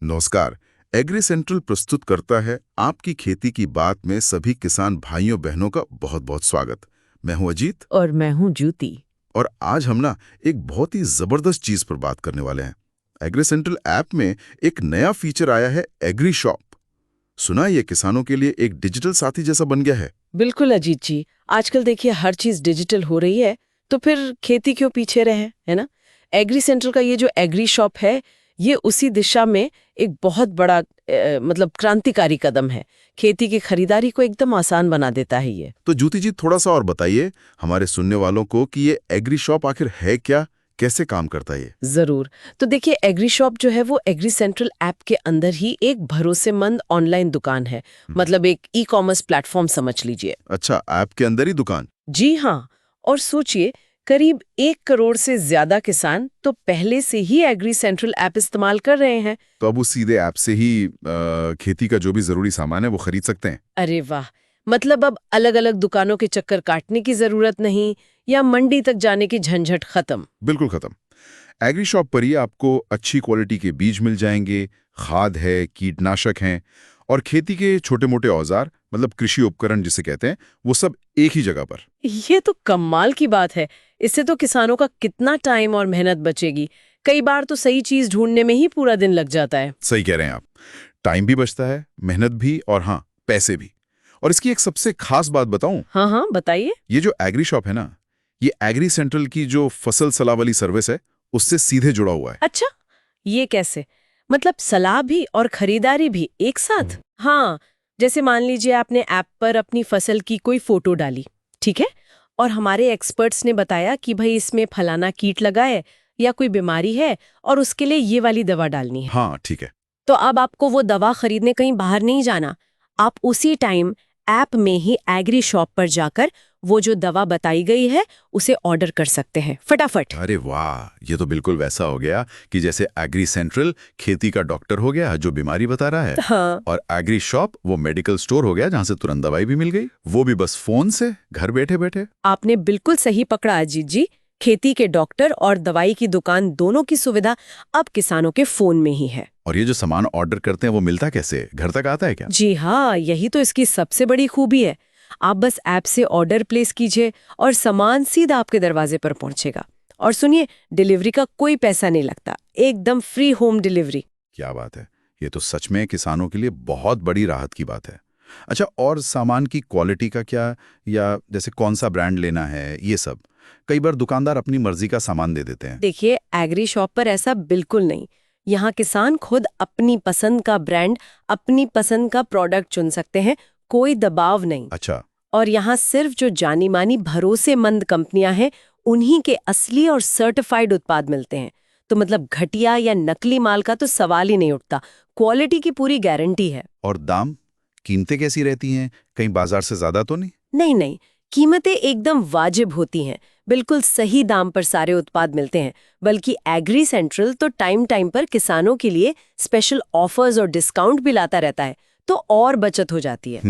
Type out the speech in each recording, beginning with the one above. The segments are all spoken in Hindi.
नमस्कार। एग्री सेंट्रल प्रस्तुत करता है आपकी खेती की बात में सभी किसान भाइयों बहनों का बहुत बहुत स्वागत। मैं हूं अजीत और मैं हूँ ज्योति। और आज हम एक बहुत ही जबरदस्त चीज पर बात करने वाले हैं। एग्री सेंट्रल ऐप में एक नया फीचर आया है, एग्री शॉप। सुना ये किसानों के लिए एक डिजिटल साथी जैसा बन गया है। बिल्कुल अजीत जी, आजकल देखिए हर चीज डिजिटल हो रही है, तो फिर खेती क्यों पीछे रहे, है ना। एग्री सेंट्रल का ये जो एग्री शॉप है, ये उसी दिशा में एक बहुत बड़ा मतलब क्रांतिकारी कदम है। खेती की खरीदारी को एकदम आसान बना देता है ये। तो ज्योति जी, थोड़ा सा और बताइए हमारे सुनने वालों को कि ये एग्री शॉप आखिर है क्या, कैसे काम करता है ये। जरूर। तो देखिए एग्री शॉप जो है वो एग्री सेंट्रल ऐप के अंदर ही एक भरोसेमंद ऑनलाइन दुकान है। मतलब एक ई कॉमर्स प्लेटफॉर्म समझ लीजिए। अच्छा, ऐप के अंदर ही दुकान। जी हाँ। और सोचिए, करीब 1 करोड़ से ज्यादा किसान तो पहले से ही एग्री सेंट्रल ऐप इस्तेमाल कर रहे हैं। तो अब वो सीधे ऐप से ही खेती का जो भी जरूरी सामान है वो खरीद सकते हैं। अरे वाह! मतलब अब अलग अलग दुकानों के चक्कर काटने की जरूरत नहीं, या मंडी तक जाने की झंझट खत्म। बिल्कुल खत्म। एग्री शॉप पर ही आपको अच्छी क्वालिटी के बीज मिल जाएंगे, खाद है, कीटनाशक हैं और खेती के छोटे मोटे औजार, मतलब कृषि उपकरण जिसे कहते हैं, वो सब एक ही जगह पर। ये तो कमाल की बात है। इससे तो किसानों का कितना टाइम और मेहनत बचेगी। कई बार तो सही चीज ढूंढने में ही पूरा दिन लग जाता है। सही कह रहे हैं आप। टाइम भी बचता है, मेहनत भी, और हाँ, पैसे भी। और इसकी एक सबसे खास बात बताऊं, हाँ हाँ, बताइए। ये जो एग्री शॉप है ना, ये एग्री सेंट्रल की जो फसल सलाह वाली सर्विस है उससे सीधे जुड़ा हुआ है। अच्छा, ये कैसे? मतलब सलाह भी और खरीदारी भी एक साथ? हाँ, जैसे मान लीजिए आपने ऐप पर अपनी फसल की कोई फोटो डाली, ठीक है? और हमारे एक्सपर्ट्स ने बताया कि भाई इसमें फलाना कीट लगा है या कोई बीमारी है और उसके लिए ये वाली दवा डालनी है। हाँ, ठीक है। तो अब आपको वो दवा खरीदने कहीं बाहर नहीं जाना। आप उसी टाइम ऐप में ही एग्री शॉप पर जाकर वो जो दवा बताई गई है उसे ऑर्डर कर सकते हैं फटाफट। अरे वाह, ये तो बिल्कुल वैसा हो गया कि जैसे एग्री सेंट्रल खेती का डॉक्टर हो गया जो बीमारी बता रहा है, हाँ, और एग्री शॉप वो मेडिकल स्टोर हो गया जहां से तुरंत दवाई भी मिल गई, वो भी बस फोन से, घर बैठे बैठे। आपने बिल्कुल सही पकड़ा अजीत जी। खेती के डॉक्टर और दवाई की दुकान दोनों की सुविधा अब किसानों के फोन में ही है। और ये जो सामान ऑर्डर करते हैं वो मिलता कैसे, घर तक आता है क्या? जी हाँ, यही तो इसकी सबसे बड़ी खूबी है। आप बस ऐप से ऑर्डर प्लेस कीजिए और सामान सीधा आपके दरवाजे पर पहुंचेगा। और सुनिए, डिलीवरी का कोई पैसा नहीं लगता, एकदम फ्री होम डिलीवरी। क्या बात है, ये तो सच में किसानों के लिए बहुत बड़ी राहत की बात है। अच्छा, और सामान की क्वालिटी का क्या, या जैसे कौन सा ब्रांड लेना है, ये सब कई बार दुकानदार अपनी मर्जी का सामान दे देते हैं। देखिए एग्री शॉप पर ऐसा बिल्कुल नहीं। यहाँ किसान खुद अपनी पसंद का ब्रांड, अपनी पसंद का प्रोडक्ट चुन सकते हैं, कोई दबाव नहीं। अच्छा। और यहाँ सिर्फ जो जानी मानी भरोसेमंद कंपनियां हैं उन्हीं के असली और सर्टिफाइड उत्पाद मिलते हैं। तो मतलब घटिया या नकली माल का तो सवाल ही नहीं उठता। क्वालिटी की पूरी गारंटी है। और दाम, कीमतें कैसी रहती हैं, कहीं बाजार से ज्यादा तो नहीं? नहीं नहीं, कीमतें एकदम वाजिब होती हैं। बिल्कुल सही दाम पर सारे उत्पाद मिलते हैं। बल्कि एग्री सेंट्रल तो टाइम टाइम पर किसानों के लिए स्पेशल ऑफर्स और डिस्काउंट भी लाता रहता है, तो और बचत हो जाती है।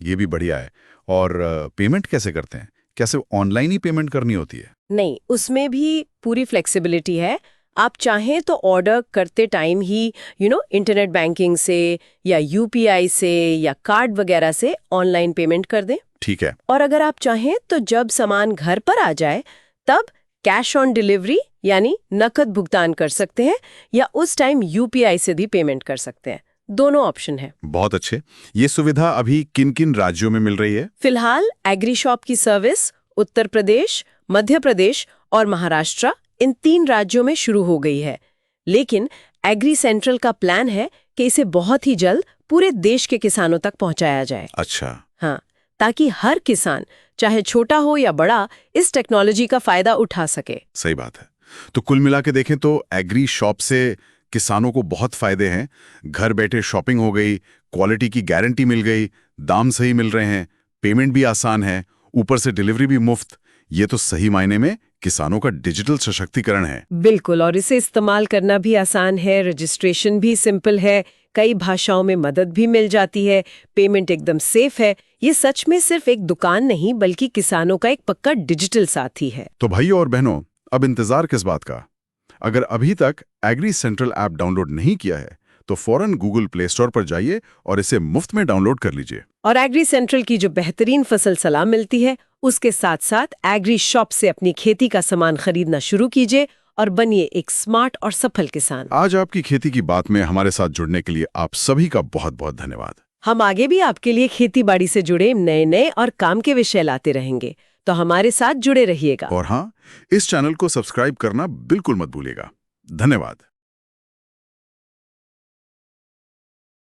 ये भी बढ़िया है। और पेमेंट कैसे करते हैं, क्या सिर्फ ऑनलाइन ही पेमेंट करनी होती है? नहीं, उसमें भी पूरी फ्लेक्सिबिलिटी है। आप चाहें तो ऑर्डर करते टाइम ही इंटरनेट बैंकिंग से या यूपीआई से या कार्ड वगैरह से ऑनलाइन पेमेंट कर दें। ठीक है। और अगर आप चाहें तो जब सामान घर पर आ जाए तब कैश ऑन डिलीवरी यानी नकद भुगतान कर सकते हैं, या उस टाइम यूपीआई से भी पेमेंट कर सकते हैं। दोनों ऑप्शन है। बहुत अच्छे। ये सुविधा अभी किन किन राज्यों में मिल रही है? फिलहाल एग्री शॉप की सर्विस उत्तर प्रदेश, मध्य प्रदेश और महाराष्ट्र, इन 3 राज्यों में शुरू हो गई है। लेकिन एग्री सेंट्रल का प्लान है कि इसे बहुत ही जल्द पूरे देश के किसानों तक पहुंचाया जाए। अच्छा। हाँ, ताकि हर किसान, चाहे छोटा हो या बड़ा, इस टेक्नोलॉजी का फायदा उठा सके। सही बात है। तो कुल मिला के देखें तो एग्री शॉप से किसानों को बहुत फायदे हैं। घर बैठे शॉपिंग हो गई, क्वालिटी की गारंटी मिल गई, दाम सही मिल रहे हैं, पेमेंट भी आसान है, ऊपर से डिलीवरी भी मुफ्त। ये तो सही मायने में किसानों का डिजिटल सशक्तिकरण है। बिल्कुल, और इसे इस्तेमाल करना भी आसान है, रजिस्ट्रेशन भी सिंपल है, कई भाषाओं में मदद भी मिल जाती है, पेमेंट एकदम सेफ है। ये सच में सिर्फ एक दुकान नहीं बल्कि किसानों का एक पक्का डिजिटल साथी है। तो भाइयों और बहनों, अब इंतजार किस बात का? अगर अभी तक एग्री सेंट्रल ऐप डाउनलोड नहीं किया है तो फौरन गूगल प्ले स्टोर पर जाइए और इसे मुफ्त में डाउनलोड कर लीजिए। और एग्री सेंट्रल की जो बेहतरीन फसल सलाह मिलती है, उसके साथ साथ एग्री शॉप से अपनी खेती का सामान खरीदना शुरू कीजिए और बनिए एक स्मार्ट और सफल किसान। आज आपकी खेती की बात में हमारे साथ जुड़ने के लिए आप सभी का बहुत बहुत धन्यवाद। हम आगे भी आपके लिए खेती बाड़ी से जुड़े नए और काम के विषय लाते रहेंगे, तो हमारे साथ जुड़े रहिएगा। और हाँ, इस चैनल को सब्सक्राइब करना बिल्कुल मत भूलिएगा। धन्यवाद।